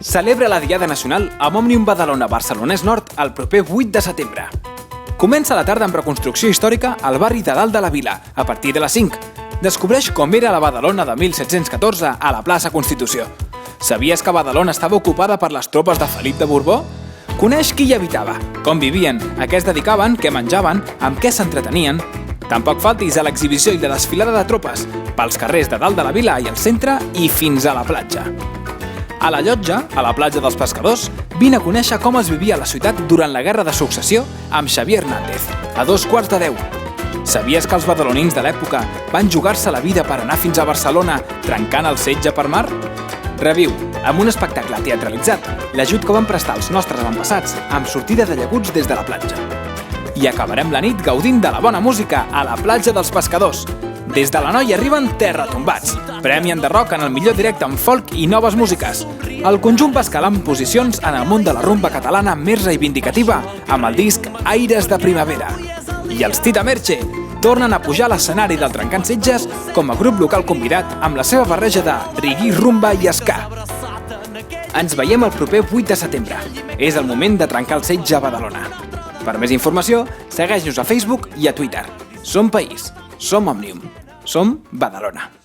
celebra la Diada Nacional amb Òmnium Badalona Barcelonès Nord el proper 8 de setembre. Comença la tarda amb reconstrucció històrica al barri de Dalt de la Vila, a partir de les 5. Descobreix com era la Badalona de 1714 a la plaça Constitució. Sabies que Badalona estava ocupada per les tropes de Felip de Borbó? Coneix qui hi habitava, com vivien, a què es dedicaven, què menjaven, amb què s'entretenien. Tampoc faltis a l'exhibició i la desfilada de tropes pels carrers de Dalt de la Vila i al centre i fins a la platja. A la Llotja, a la platja dels Pescadors, vine a conèixer com es vivia a la ciutat durant la Guerra de Successió amb Xavier Hernández, a 2:15. Sabies que els badalonins de l'època van jugar-se la vida per anar fins a Barcelona trencant el setge per mar? Reviu, amb un espectacle teatralitzat, l'ajut que van prestar els nostres avantpassats amb sortida de llaguts des de la platja. I acabarem la nit gaudint de la bona música a la platja dels Pescadors. Des de l'Anoia arriben Terratombats, premi enderroc en el millor directe en folk i noves músiques. El conjunt va escalar en posicions en el món de la rumba catalana més reivindicativa amb el disc Aires de Primavera. I els Tita Merche tornen a pujar a l'escenari del Trencant Setges com a grup local convidat amb la seva barreja de reggae, rumba i ska. Ens veiem el proper 8 de setembre. És el moment de trencar el setge a Badalona. Per més informació, segueix-nos a Facebook i a Twitter. Som País, som Òmnium, som Badalona.